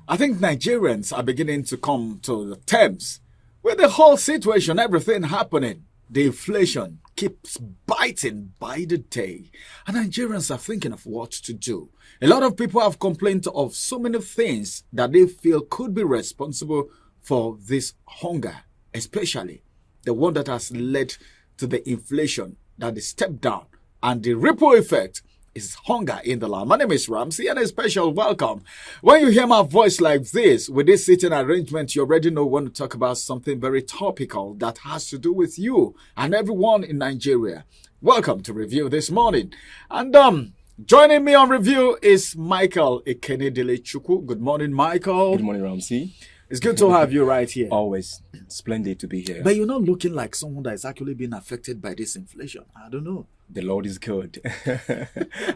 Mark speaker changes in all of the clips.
Speaker 1: I think Nigerians are beginning to come to the terms with the whole situation, everything happening. The inflation keeps biting by the day, and Nigerians are thinking of what to do. A lot of people have complained of so many things that they feel could be responsible for this hunger, especially the one that has led to the inflation that is stepped down, and the ripple effect is hunger in the land. My name is Ramsey, and a special welcome. When you hear my voice like this, with this sitting arrangement, you already know we want to talk about something very topical that has to do with you and everyone in Nigeria. Welcome to Review this morning. And joining me on Review is Michael Ekenedele-Chukwu. Good morning, Michael.
Speaker 2: Good morning, Ramsey.
Speaker 1: It's good to have you right here.
Speaker 2: Always splendid to be here.
Speaker 1: But you're not looking like someone that is actually being affected by this inflation. I don't know.
Speaker 2: The Lord is good.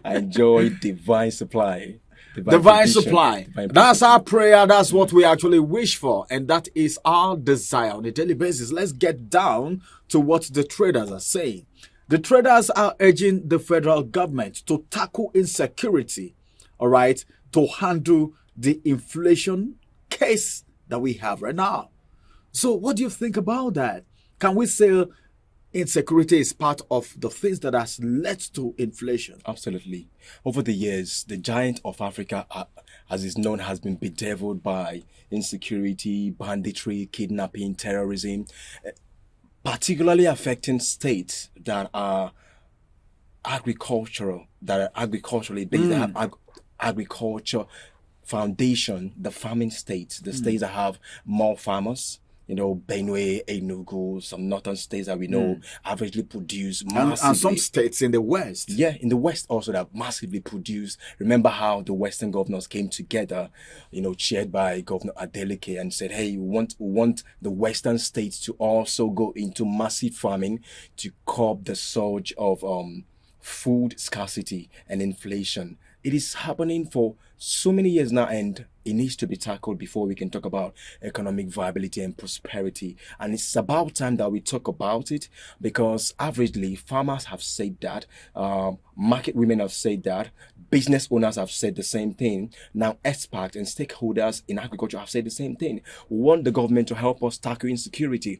Speaker 2: I enjoy divine supply.
Speaker 1: Divine supply. That's our prayer. That's what we actually wish for. And that is our desire on a daily basis. Let's get down to what the traders are saying. The traders are urging the federal government to tackle insecurity, all right, to handle the inflation case that we have right now. So what do you think about that? Can we say insecurity is part of the things that has led to inflation?
Speaker 2: Absolutely. Over the years, the giant of Africa, as is known, has been bedeviled by insecurity, banditry, kidnapping, terrorism, particularly affecting states that are agriculturally based, that have agriculture foundation, the farming states, the states that have more farmers, Benue, Enugu, some northern states that we know averagely produce massively.
Speaker 1: And some states in the West.
Speaker 2: Yeah, in the West also that massively produce. Remember how the Western governors came together, chaired by Governor Oweleke, and said, hey, we want the Western states to also go into massive farming to curb the surge of food scarcity and inflation. It is happening for so many years now, and it needs to be tackled before we can talk about economic viability and prosperity. And it's about time that we talk about it, because averagely farmers have said that, market women have said that, business owners have said the same thing. Now experts and stakeholders in agriculture have said the same thing. We want the government to help us tackle insecurity,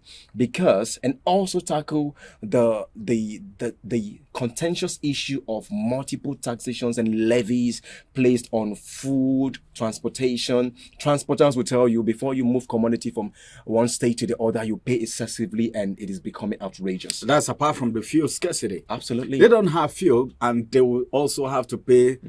Speaker 2: and also tackle the contentious issue of multiple taxations and levies placed on food, transportation. Transporters will tell you before you move commodity from one state to the other, you pay excessively, and it is becoming outrageous.
Speaker 1: That's apart from the fuel scarcity.
Speaker 2: Absolutely.
Speaker 1: They don't have fuel, and they will also have to pay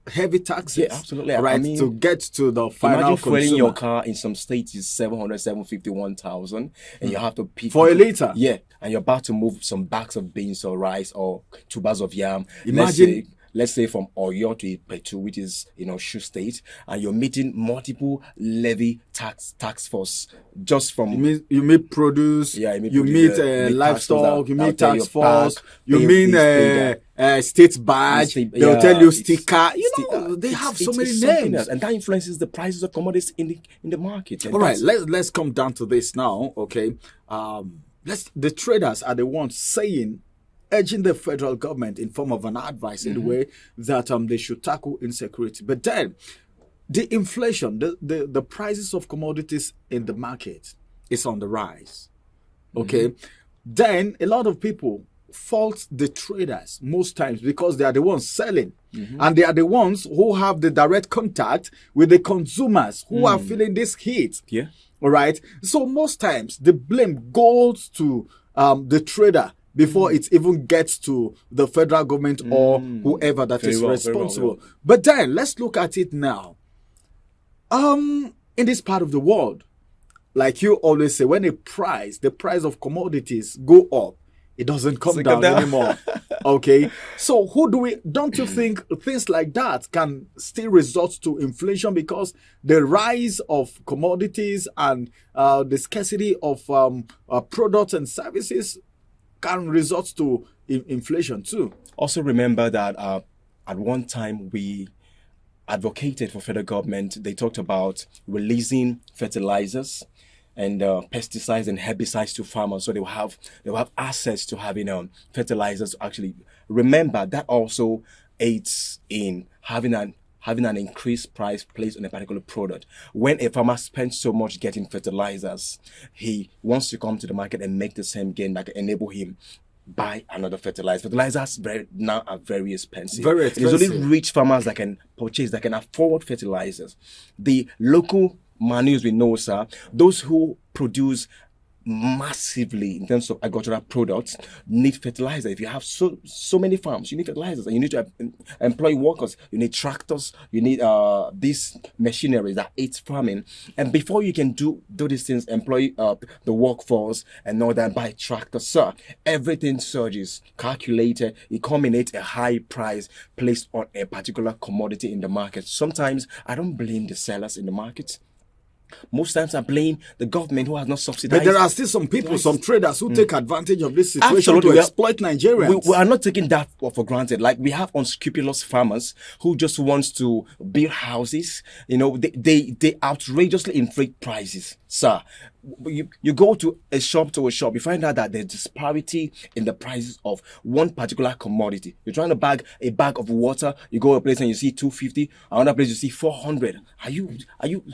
Speaker 1: heavy taxes.
Speaker 2: Yeah, absolutely.
Speaker 1: Right, to get to the final
Speaker 2: imagine
Speaker 1: consumer.
Speaker 2: fueling your car in some states is 700, 750, 1,000, and you have to pay
Speaker 1: for a liter.
Speaker 2: Yeah, and you're about to move some bags of beans or rice or 2 bags of yam.
Speaker 1: Imagine.
Speaker 2: Let's say from Oyo to Ipetu, which is Shu State, and you're meeting multiple levy tax force just from.
Speaker 1: You meet produce. Yeah, you meet livestock. You meet tax force. You mean state badge. They'll tell you sticker. They have so many names,
Speaker 2: and that influences the prices of commodities in the market.
Speaker 1: All right, let's come down to this now. Okay, the traders are the ones saying, urging the federal government in form of an advice in the way that they should tackle insecurity. But then the inflation, the prices of commodities in the market is on the rise. Okay. Then a lot of people fault the traders most times because they are the ones selling. And they are the ones who have the direct contact with the consumers who are feeling this heat.
Speaker 2: Yeah.
Speaker 1: All right. So most times the blame goes to the trader before it even gets to the federal government or whoever that is responsible. Very well. But then let's look at it now. In this part of the world, like you always say, when the price of commodities go up, it doesn't come down anymore. Okay. So don't you think things like that can still result to inflation, because the rise of commodities and the scarcity of products and services can result to inflation too?
Speaker 2: Also remember that at one time we advocated for federal government. They talked about releasing fertilizers and pesticides and herbicides to farmers, so they will have access to having fertilizers. Actually, remember that also aids in having having an increased price placed on a particular product. When a farmer spends so much getting fertilizers, he wants to come to the market and make the same gain that can enable him buy another fertilizer. Fertilizers now are very expensive.
Speaker 1: Very expensive.
Speaker 2: It is only rich farmers that can purchase, that can afford fertilizers. The local manures we know, sir, those who produce massively in terms of agricultural products need fertilizer. If you have so many farms, you need fertilizers, and you need to employ workers. You need tractors. You need these machinery that aids farming. And before you can do these things, employ the workforce and all that, buy tractors, sir, everything surges, calculated. It culminates a high price placed on a particular commodity in the market. Sometimes I don't blame the sellers in the market. Most times I blame the government who has not subsidized.
Speaker 1: But there are still some people, some traders who take advantage of this situation
Speaker 2: Absolutely.
Speaker 1: to exploit Nigerians.
Speaker 2: We are not taking that for granted. Like, we have unscrupulous farmers who just want to build houses. You know, they outrageously inflate prices, sir. You go to a shop, you find out that there's disparity in the prices of one particular commodity. You're trying to bag a bag of water, you go to a place and you see 250, another place you see 400.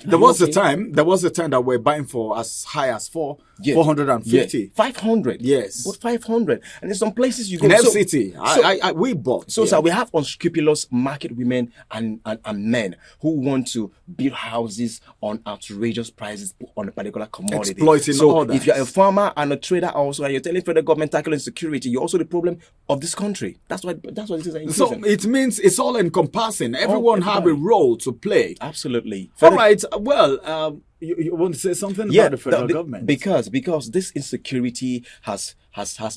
Speaker 1: There was a time that we're buying for as high as 450.
Speaker 2: Yeah. 500.
Speaker 1: Yes.
Speaker 2: But 500. And in some places you go.
Speaker 1: In FCT, we bought.
Speaker 2: So, sir, we have unscrupulous market women and men who want to build houses on outrageous prices on a particular commodity.
Speaker 1: Exploiting others.
Speaker 2: If you're a farmer and a trader also, and you're telling federal government tackling insecurity, you're also the problem of this country. That's what this is.
Speaker 1: So it means it's all encompassing. Everyone have a role to play.
Speaker 2: Absolutely.
Speaker 1: All right. Well, you want to say something about the federal government?
Speaker 2: Because this insecurity has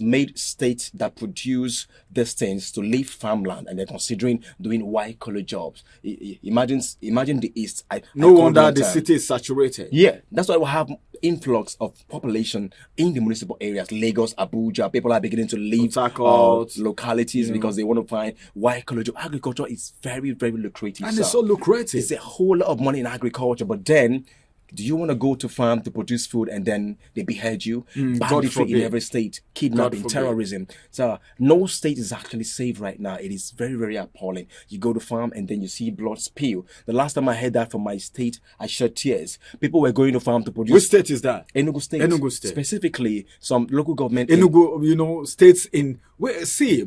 Speaker 2: made states that produce these things to leave farmland, and they're considering doing white-collar jobs. Imagine the East.
Speaker 1: No wonder the city is saturated.
Speaker 2: Yeah, that's why we have influx of population in the municipal areas. Lagos, Abuja, people are beginning to leave localities because they want to find white-collar jobs. Agriculture is very, very lucrative.
Speaker 1: And it's so lucrative.
Speaker 2: It's a whole lot of money in agriculture, but then, do you want to go to farm to produce food and then they behead you? Banditry in every state, kidnapping, terrorism. So no state is actually safe right now. It is very, very appalling. You go to farm and then you see blood spill. The last time I heard that from my state, I shed tears. People were going to farm to produce.
Speaker 1: Which state is that?
Speaker 2: Enugu State.
Speaker 1: Enugu State.
Speaker 2: Specifically, some local government.
Speaker 1: Enugu, states in...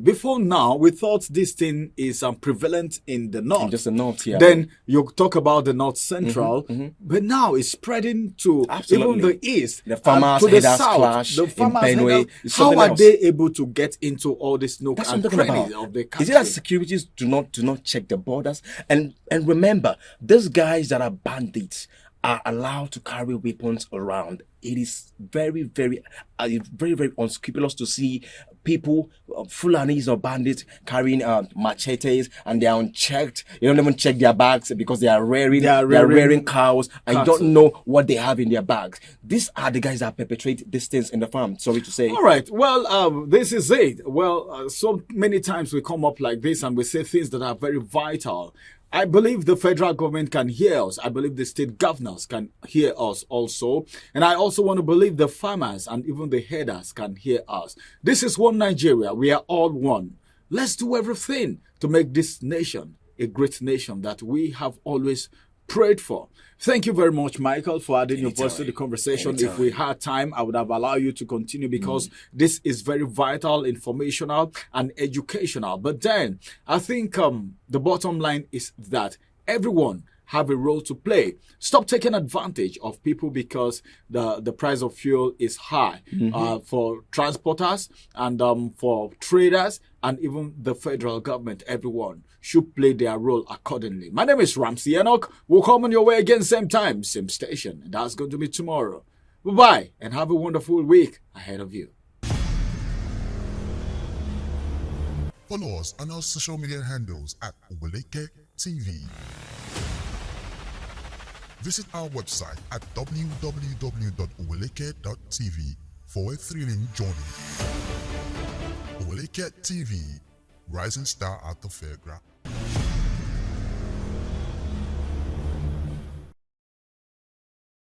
Speaker 1: before now, we thought this thing is prevalent in the north.
Speaker 2: Just the north, yeah.
Speaker 1: Then you talk about the north central, but now it's spreading to even the east,
Speaker 2: the farmers
Speaker 1: to the
Speaker 2: south,
Speaker 1: clash, the farmers
Speaker 2: Benue.
Speaker 1: How are they able to get into all this nook and crannies of the country?
Speaker 2: Is it that securities do not check the borders? And remember, these guys that are bandits are allowed to carry weapons around. It is very, very, very unscrupulous to see people, Fulanis or bandits, carrying machetes, and they are unchecked. You don't even check their bags because they are rearing cows, and you don't know what they have in their bags. These are the guys that perpetrate these things in the farm. Sorry to say.
Speaker 1: All right. Well, this is it. Well, so many times we come up like this and we say things that are very vital. I believe the federal government can hear us. I believe the state governors can hear us also. And I also want to believe the farmers and even the headers can hear us. This is one Nigeria. We are all one. Let's do everything to make this nation a great nation that we have always prayed for. Thank you very much, Michael, for adding your voice to the conversation. If we had time, I would have allowed you to continue because this is very vital, informational, and educational. But then I think the bottom line is that everyone have a role to play. Stop taking advantage of people because the price of fuel is high for transporters and for traders and even the federal government. Everyone should play their role accordingly. My name is Ramsey Enoch. We'll come on your way again, same time, same station. And that's going to be tomorrow. Bye-bye and have a wonderful week ahead of you.
Speaker 3: Follow us on our social media handles at Oweleke TV. Visit our website at www.oweleke.tv for a thrilling journey. Oweleke TV, rising star at the fairground.